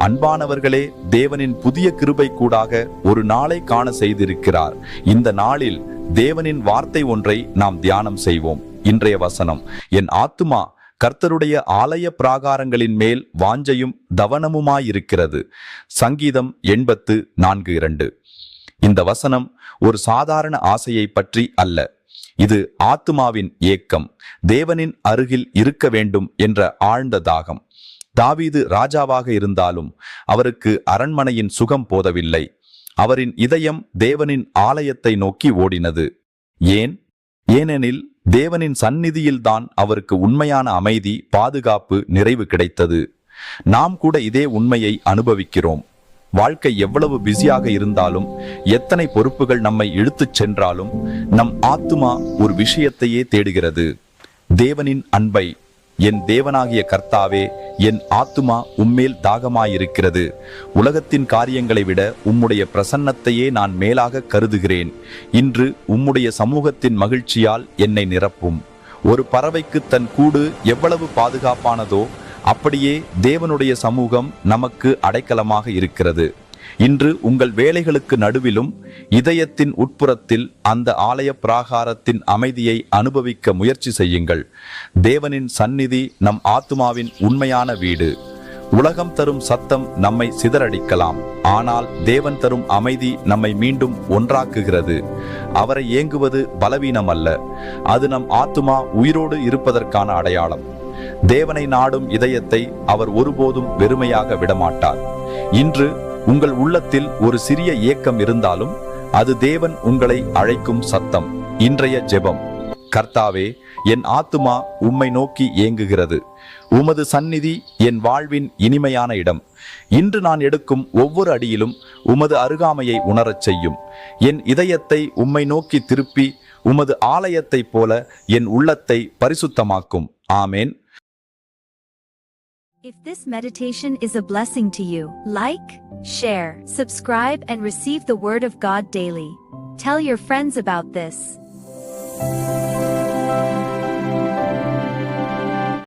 அன்பானவர்களே, தேவனின் புதிய கிருபை கூடாக ஒரு நாளை காண செய்திருக்கிறார். இந்த நாளில் தேவனின் வார்த்தை ஒன்றை நாம் தியானம் செய்வோம். இன்றைய வசனம்: என் ஆத்துமா கர்த்தருடைய ஆலய பிராகாரங்களின் மேல் வாஞ்சையும் தவனமுமாயிருக்கிறது. சங்கீதம் 84:2. இந்த வசனம் ஒரு சாதாரண ஆசையை பற்றி அல்ல. இது ஆத்துமாவின் ஏக்கம், தேவனின் அருகில் இருக்க வேண்டும் என்ற ஆழ்ந்த தாகம். தாவீது ராஜாவாக இருந்தாலும் அவருக்கு அரண்மனையின் சுகம் போதவில்லை. அவரின் இதயம் தேவனின் ஆலயத்தை நோக்கி ஓடினது. ஏனெனில் தேவனின் சந்நிதியில்தான் அவருக்கு உண்மையான அமைதி, பாதுகாப்பு, நிறைவு கிடைத்தது. நாம் கூட இதே உண்மையை அனுபவிக்கிறோம். வாழ்க்கை எவ்வளவு பிஸியாக இருந்தாலும், எத்தனை பொறுப்புகள் நம்மை இழுத்துச் சென்றாலும், நம் ஆத்துமா ஒரு விஷயத்தையே தேடுகிறது: தேவனின் அன்பை. என் தேவனாகிய கர்த்தாவே, என் ஆத்துமா உம்மேல் தாகமாயிருக்கிறது. உலகத்தின் காரியங்களை விட உம்முடைய பிரசன்னத்தையே நான் மேலாக கருதுகிறேன். இன்று உம்முடைய சமூகத்தின் மகிழ்ச்சியால் என்னை நிரப்பும். ஒரு பறவைக்கு தன் கூடு எவ்வளவு பாதுகாப்பானதோ, அப்படியே தேவனுடைய சமூகம் நமக்கு அடைக்கலமாக இருக்கிறது. இன்று உங்கள் வேலைகளுக்கு நடுவிலும் இதயத்தின் உட்புறத்தில் அந்த ஆலய பிராகாரத்தின் அமைதியை அனுபவிக்க முயற்சி செய்யுங்கள். தேவனின் சந்நிதி நம் ஆத்துமாவின் உண்மையான வீடு. உலகம் தரும் சத்தம் நம்மை சிதறடிக்கலாம், ஆனால் தேவன் தரும் அமைதி நம்மை மீண்டும் ஒன்றாக்குகிறது. அவரை ஏங்குவது பலவீனம் அல்ல, அது நம் ஆத்துமா உயிரோடு இருப்பதற்கான அடையாளம். தேவனை நாடும் இதயத்தை அவர் ஒருபோதும் வெறுமையாக விடமாட்டார். இன்று உங்கள் உள்ளத்தில் ஒரு சிறிய ஏக்கம் இருந்தாலும், அது தேவன் உங்களை அழைக்கும் சத்தம். இன்றைய ஜெபம்: கர்த்தாவே, என் ஆத்துமா உம்மை நோக்கி ஏங்குகிறது. உமது சந்நிதி என் வாழ்வின் இனிமையான இடம். இன்று நான் எடுக்கும் ஒவ்வொரு அடியிலும் உமது அருகாமையை உணரச் செய்யும். என் இதயத்தை உம்மை நோக்கி திருப்பி உமது ஆலயத்தைப் போல என் உள்ளத்தை பரிசுத்தமாக்கும். ஆமேன். If this meditation is a blessing to you, like, share, subscribe and receive the Word of God daily. Tell your friends about this.